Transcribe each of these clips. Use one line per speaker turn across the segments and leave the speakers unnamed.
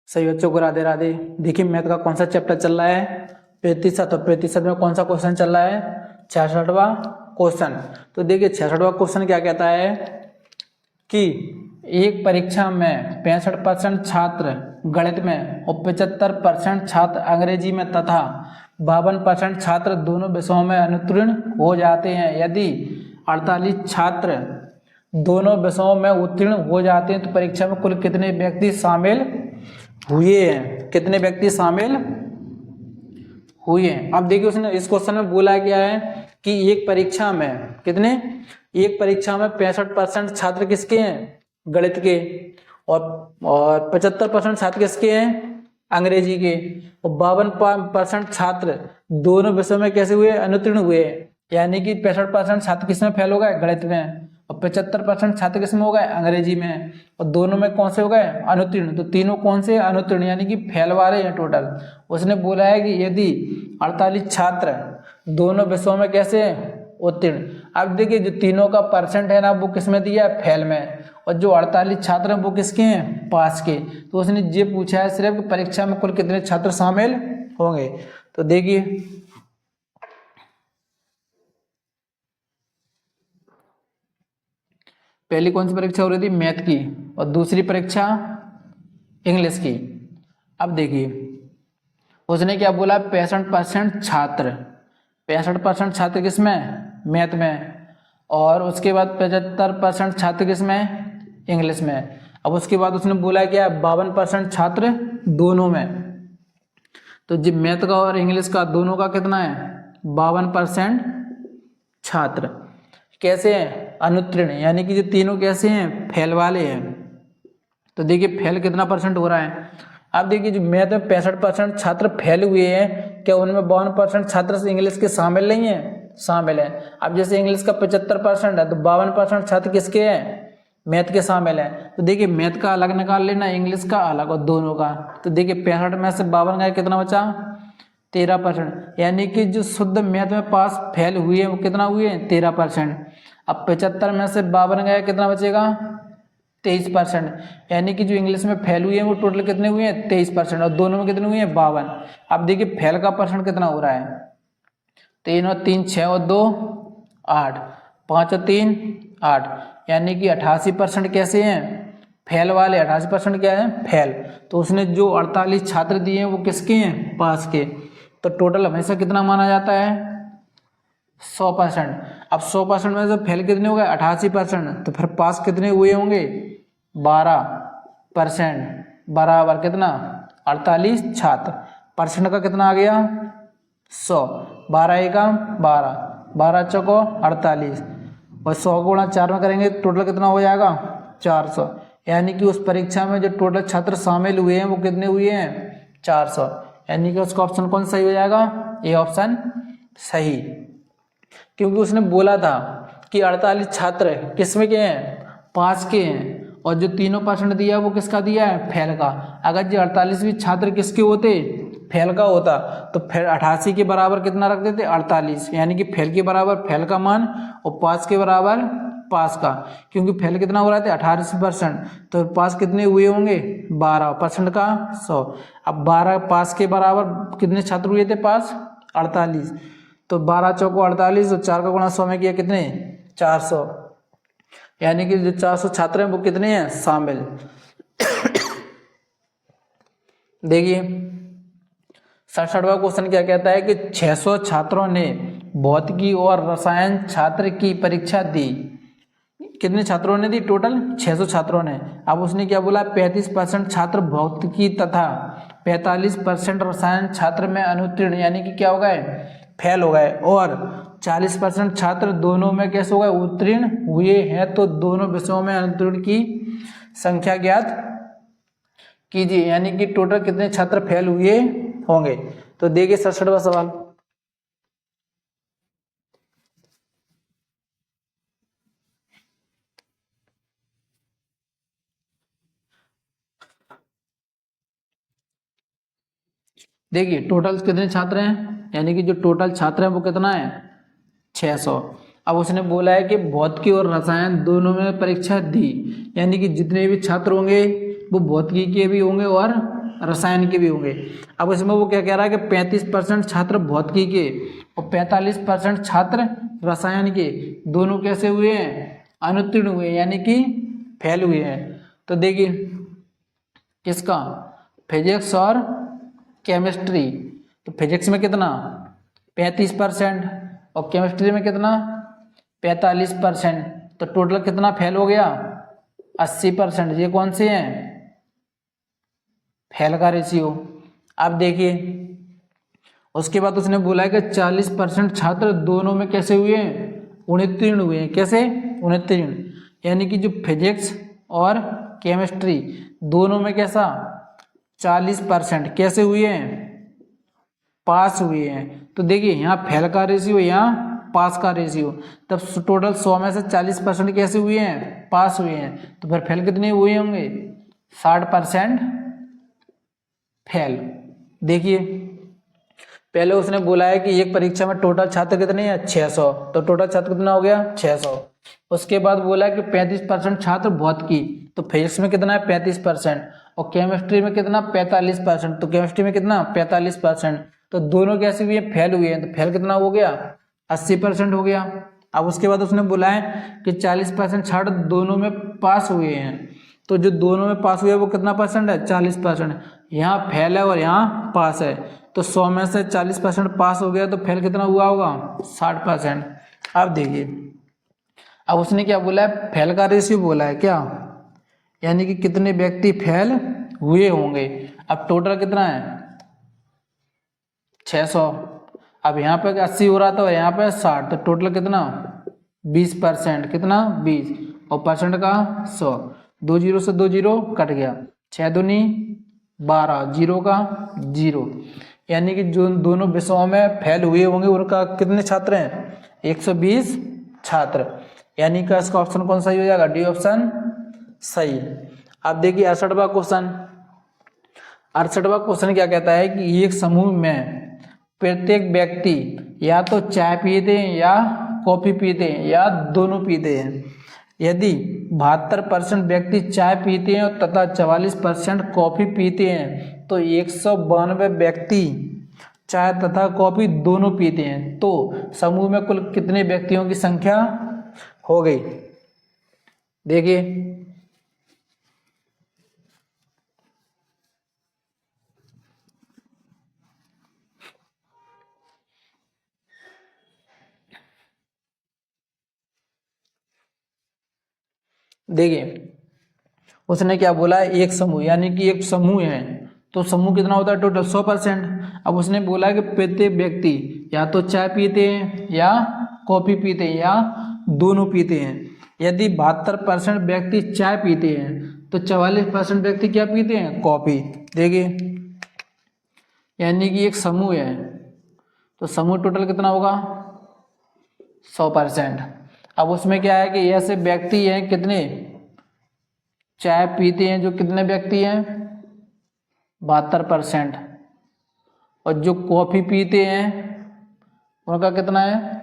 सही बच्चों को राधे राधे। देखिए मैथ का कौन सा चैप्टर चल रहा है, प्रतिशत। और प्रतिशत में कौन सा क्वेश्चन चल रहा है, 66वां क्वेश्चन। तो देखिए 66वां क्वेश्चन क्या कहता है कि एक परीक्षा में 65% छात्र गणित में और 75% छात्र अंग्रेजी में तथा 52% छात्र दोनों विषयों में अनुत्तीर्ण हो जाते हैं। यदि 48 छात्र दोनों विषयों में उत्तीर्ण हो जाते हैं तो परीक्षा में कुल कितने व्यक्ति शामिल हुए हैं, कितने व्यक्ति शामिल हुए हैं। अब देखिए उसने इस क्वेश्चन में बोला गया है कि एक परीक्षा में कितने, एक परीक्षा में 65% छात्र किसके हैं, गणित के, और 75% छात्र किसके हैं, अंग्रेजी के, और 52% छात्र दोनों विषयों में कैसे हुए, अनुत्तीर्ण हुए। यानी कि 65% छात्र किसमें फेल हो गए, गणित में, और 75% छात्र किसमें हो गए, अंग्रेजी में, और दोनों में कौन से हो गए, अनुत्तीर्ण। तो तीनों कौन से, अनुत्तीर्ण, यानी कि फेल वाले हैं टोटल। उसने बोला है कि यदि 48 छात्र दोनों विषयों में कैसे उत्तीर्ण। अब देखिए जो तीनों का परसेंट है ना वो किसमें दिया है, फेल में, और जो 48 छात्र हैं वो किसके हैं, पास के। तो उसने ये पूछा है सिर्फ परीक्षा में कुल कितने छात्र शामिल होंगे। तो देखिए पहली कौन सी परीक्षा हो रही थी, मैथ की, और दूसरी परीक्षा इंग्लिश की। अब देखिए उसने क्या बोला, 65% छात्र, 65% छात्र किसमें, मैथ में, और उसके बाद 75% छात्र किसमें, इंग्लिश में। अब उसके बाद उसने बोला क्या, 52% छात्र दोनों में। तो जी मैथ का और इंग्लिश का दोनों का कितना है, 52% छात्र कैसे हैं, अनुत्तीर्ण, यानी कि जो तीनों कैसे हैं, फेल वाले हैं। तो देखिए फेल कितना परसेंट हो रहा है। अब देखिए जो मैथ में 65% छात्र फेल हुए हैं, क्या उनमें 52% छात्र इंग्लिश के शामिल नहीं है, शामिल है। अब जैसे इंग्लिश का 75% है तो 52% छात्र किसके हैं, मैथ के शामिल है। तो देखिए मैथ का अलग निकाल लेना, इंग्लिश का अलग, और दोनों का। तो देखिए 65 में से 52 गए, कितना बचा, 13%। यानी कि जो शुद्ध मैथ में पास फेल हुए हैं वो कितना हुए हैं, 13%। अब 75 में से 52 गए, कितना बचेगा, 23%। यानी कि जो इंग्लिश में फेल हुए हैं वो टोटल कितने हुए हैं, 23%, और दोनों में कितने हुए हैं, 52। अब देखिए फेल का परसेंट कितना हो रहा है, 3 और 3 6 और 2 8, 5 और 3 8, यानी कि 88% कैसे हैं, फेल वाले। 88% क्या है, फेल। तो उसने जो 48 छात्र दिए हैं वो किसके हैं, पास के। तो टोटल हमेशा कितना माना जाता है, 100%। अब 100% में से फेल कितने हो गए, 88%, तो फिर पास कितने हुए होंगे, 12%, बराबर कितना, 48 छात्र। परसेंट का कितना आ गया, 100, 12 एका 12, 12 चौको 48, और 100 को गुणा 4 में करेंगे टोटल कितना हो जाएगा, 400। यानी कि उस परीक्षा में जो टोटल छात्र शामिल हुए हैं वो कितने हुए हैं, 400। यानी कि उसका ऑप्शन कौन सही हो जाएगा, ये ऑप्शन सही। क्योंकि उसने बोला था कि 48 छात्र किसमें के हैं, पास के हैं, और जो तीनों परसेंट दिया वो किसका दिया है, फेल का। अगर जो 48 भी छात्र किसके होते, फेल का होता, तो फिर 88 के बराबर कितना रख देते, 48, यानी कि फेल के बराबर फेल का मान और पास के बराबर पास का। क्योंकि फेल कितना हो रहा था, 88%, तो पास कितने हुए होंगे, 12% का 100। अब 12 पास के बराबर कितने छात्र हुए थे, पास 48, तो 12 चौको 48, और 4 का गुणा 100 में किया कितने, 400। यानी कि जो 400 छात्र हैं वो कितने हैं, शामिल। देखिए 67वां क्वेश्चन क्या कहता है कि 600 छात्रों ने भौतिकी और रसायन छात्र की परीक्षा दी। कितने छात्रों ने दी, टोटल 600 छात्रों ने। अब उसने क्या बोला, 35% छात्र भौतिकी तथा 45% रसायन छात्र में अनुत्तीर्ण, यानी कि क्या हो गए, फेल हो गए, और 40% छात्र दोनों में कैसे हो गए, उत्तीर्ण हुए हैं। तो दोनों विषयों में अनुत्तीर्ण की संख्या ज्ञात कीजिए, यानी कि टोटल कितने छात्र फेल हुए होंगे। तो देखिए 67वां सवाल, देखिए टोटल कितने छात्र हैं, यानी कि जो टोटल छात्र हैं वो कितना है, 600। अब उसने बोला है कि भौतिकी और रसायन दोनों में परीक्षा दी, यानी कि जितने भी छात्र होंगे वो भौतिकी के भी होंगे और रसायन के भी होंगे। अब इसमें वो क्या कह रहा है कि 35% छात्र भौतिकी के और 45% छात्र रसायन के दोनों कैसे हुए हैं, अनुत्तीर्ण हुए, यानी कि फेल हुए हैं। तो देखिए किसका, फिजिक्स और केमिस्ट्री। तो फिजिक्स में कितना 35% और केमिस्ट्री में कितना 45%, तो टोटल कितना फेल हो गया 80%। ये कौन से हैं, फेल का रेशियो। अब देखिए उसके बाद उसने बोला है कि 40% छात्र दोनों में कैसे हुए हैं, उत्तीर्ण हुए हैं। कैसे उत्तीर्ण, यानी कि जो फिजिक्स और केमिस्ट्री दोनों में कैसा 40% कैसे हुए हैं, पास हुए हैं। तो देखिए यहाँ फेल का रेशियो, यहाँ पास का रेशियो, तब टोटल 100 में से 40% कैसे हुए हैं, पास हुए हैं। तो फिर फेल कितने हुए होंगे, 60% फेल। देखिए पहले उसने बोला है कि एक परीक्षा में टोटल छात्र कितने हैं 600, तो टोटल छात्र कितना हो गया 600। उसके बाद बोला कि 35% छात्र भौतिकी, तो फिजिक्स में कितना है 35% और केमिस्ट्री में कितना 45%, तो केमिस्ट्री में कितना 45%, तो दोनों कैसे हुए हैं, फेल हुए हैं। तो फेल कितना हो गया 80% हो गया। अब उसके बाद उसने बोला है कि 40% छात्र दोनों में पास हुए हैं, तो जो दोनों में पास हुए वो कितना परसेंट है 40%। यहाँ फेल है और यहाँ पास है, तो 100 में से 40% पास हो गया, तो फेल कितना हुआ होगा 60%। अब देखिए अब उसने क्या बोला है, फेल का रेशियो बोला है क्या, यानी कि कितने व्यक्ति फेल हुए होंगे। अब टोटल कितना है 600, अब यहाँ पे 80 हो रहा था और यहाँ पे 60, तो टोटल कितना 20%, कितना 20 और परसेंट का 100, 2 जीरो से 2 जीरो कट गया, 6 दूनी 12, जीरो का 0, यानी कि जो दोनों विषयों में फेल हुए होंगे उनका कितने छात्र हैं 120 छात्र, यानी कि इसका ऑप्शन कौन सही हो जाएगा, डी ऑप्शन सही। अब देखिए 68वां क्वेश्चन, 68वां क्वेश्चन क्या कहता है कि एक समूह में प्रत्येक व्यक्ति या तो चाय पीते हैं या कॉफी पीते हैं या दोनों पीते हैं। यदि 72% व्यक्ति चाय पीते हैं तथा 44% कॉफी पीते हैं, तो 192 व्यक्ति चाय तथा कॉफी दोनों पीते हैं, तो समूह में कुल कितने व्यक्तियों की संख्या हो गई। देखिए देखिए उसने क्या बोला है, एक समूह, यानी कि एक समूह है तो समूह कितना होता है टोटल 100%। अब उसने बोला कि प्रत्येक व्यक्ति या तो चाय पीते हैं या कॉफी पीते हैं या दोनों पीते हैं। यदि 72% व्यक्ति चाय पीते हैं तो 44% व्यक्ति क्या पीते हैं, कॉफी। देखिए यानी कि एक समूह है तो समूह टोटल कितना होगा 100%। अब उसमें क्या है कि ऐसे व्यक्ति हैं कितने चाय पीते हैं, जो कितने व्यक्ति हैं 72%, और जो कॉफी पीते हैं उनका कितना है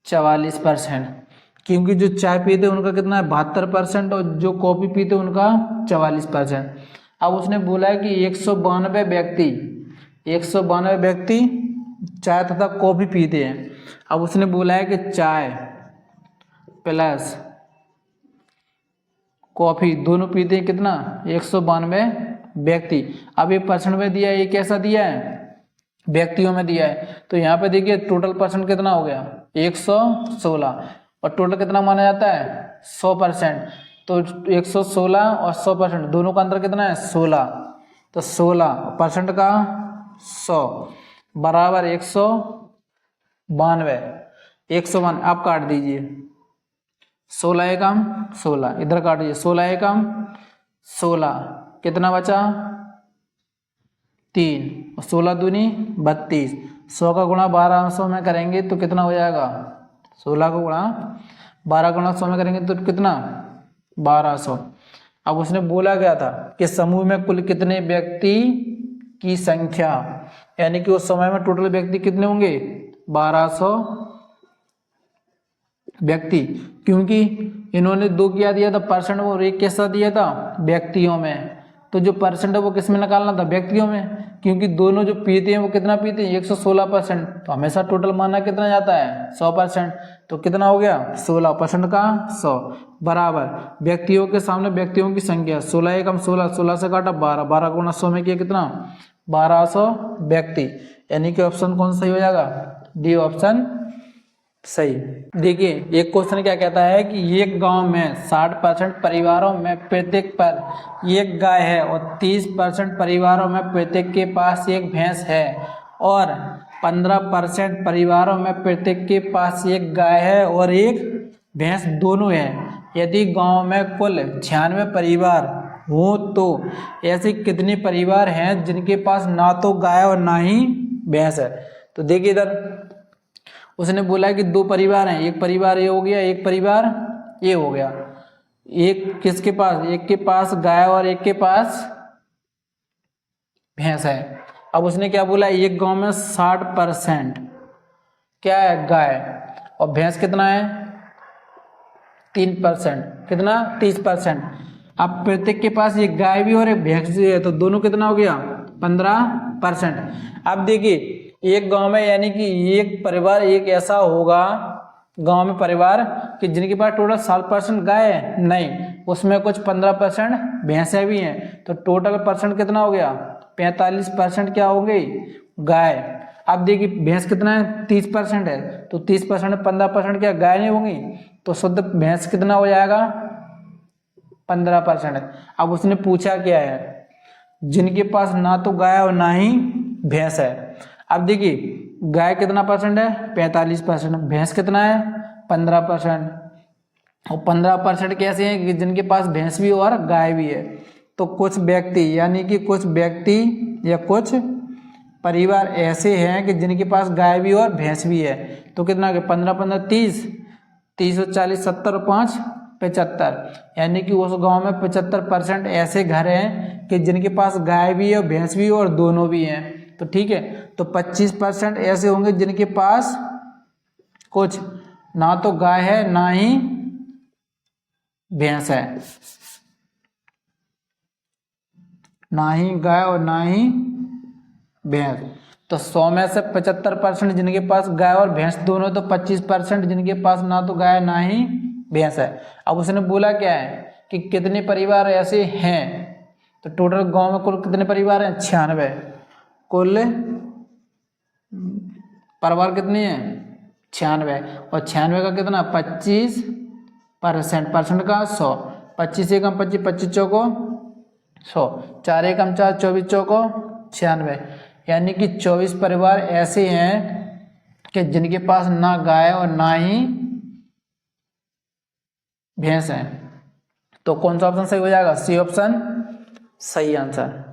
44%, क्योंकि जो चाय पीते हैं उनका कितना है 72% और जो कॉफी पीते हैं उनका 44%। अब उसने बोला है कि 192 व्यक्ति चाय तथा कॉफी पीते हैं। अब उसने बोला है कि चाय प्लस कॉफी दोनों पीते हैं कितना 192 व्यक्ति। अब ये परसेंट में दिया है, ये कैसा दिया है व्यक्तियों में दिया है, तो यहाँ पे देखिए टोटल परसेंट कितना हो गया 116 और टोटल कितना माना जाता है 100%, तो 116 और 100% दोनों का अंतर कितना है 16, तो 16% का 100 बराबर 192। आप काट दीजिए 16 एकम 16, इधर काट दीजिए 16 एकम 16, कितना बचा 3 और 16 दूनी 32। 100 का गुणा 1200 में करेंगे तो कितना हो जाएगा 16 को गुणा 12 गुणा 100 में करेंगे तो कितना 1200। अब उसने बोला गया था कि समूह में कुल कितने व्यक्ति की संख्या, यानी कि उस समय में टोटल व्यक्ति कितने होंगे 1200 व्यक्ति, क्योंकि इन्होंने 2 क्या दिया था परसेंट और 1 कैसा दिया था व्यक्तियों में, तो जो परसेंट है वो किस में निकालना था, व्यक्तियों में, क्योंकि दोनों जो पीते हैं वो कितना पीते हैं 116%, तो हमेशा टोटल माना कितना जाता है 100%, तो कितना हो गया 16% का 100 बराबर व्यक्तियों के सामने व्यक्तियों की संख्या 16 एकम 16, 16 से काटा 12, 12 गुणा 100 में किया कितना 1200 व्यक्ति, यानी कि ऑप्शन कौन सही हो जाएगा, डी ऑप्शन सही। देखिए एक क्वेश्चन क्या कहता है कि एक गांव में 60% परिवारों में प्रत्येक पर एक गाय है और 30% परिवारों में प्रत्येक के पास एक भैंस है और 15% परिवारों में प्रत्येक के पास एक गाय है और एक भैंस दोनों है। यदि गांव में कुल 96 परिवार हो तो ऐसे कितने परिवार हैं जिनके पास ना तो गाय और ना ही भैंस है। तो देखिए इधर उसने बोला है कि दो परिवार हैं, एक परिवार ये हो गया, एक परिवार ये हो गया। एक किसके पास, एक के पास गाय और एक के पास भैंस है। अब उसने क्या बोला, एक गांव में 60% क्या है गाय और भैंस कितना है 3%, कितना 30%। अब प्रत्येक के पास एक गाय भी और एक भैंस भी है, तो दोनों कितना हो गया 15%। अब देखिए एक गांव में यानी कि एक परिवार एक ऐसा होगा गांव में परिवार कि जिनके पास टोटल 60% गाय है, नहीं उसमें कुछ 15% भैंसें भी हैं, तो टोटल परसेंट कितना हो गया 45% क्या हो गई गाय। अब देखिए भैंस कितना है 30% है, तो 30% में 15% क्या गाय नहीं होंगी, तो शुद्ध भैंस कितना हो जाएगा 15%। अब उसने पूछा क्या है, जिनके पास ना तो गाय और ना ही भैंस है। अब देखिए गाय कितना परसेंट है 45%, भैंस कितना है 15%, और 15% कैसे हैं कि जिनके पास भैंस भी और गाय भी है। तो कुछ व्यक्ति यानी कि कुछ व्यक्ति या कुछ परिवार ऐसे हैं कि जिनके पास गाय भी और भैंस भी है, तो कितना 15 15 30, 30 और 40 70 और 5 75, यानी कि उस गांव में 75% ऐसे घर हैं कि जिनके पास गाय भी है और भैंस भी है और दोनों भी हैं। तो ठीक है, तो 25% ऐसे होंगे जिनके पास कुछ ना तो गाय है ना ही भैंस है, ना ही गाय और ना ही भैंस। तो 100 में से 75% जिनके पास गाय और भैंस दोनों, तो 25% जिनके पास ना तो गाय ना ही भैंस है। अब उसने बोला क्या है कि कितने परिवार ऐसे हैं, तो टोटल गांव में कुल कितने परिवार हैं 96, कुल परिवार कितने हैं 96, और 96 का कितना 25%, परसेंट का 100, 25 एकम 25, 25 चौको 100, 4 एकम 4, 24 चौको 96, यानी कि 24 परिवार ऐसे हैं कि जिनके पास ना गाय और ना ही भैंस है। तो कौन सा ऑप्शन सही हो जाएगा, सी ऑप्शन सही आंसर।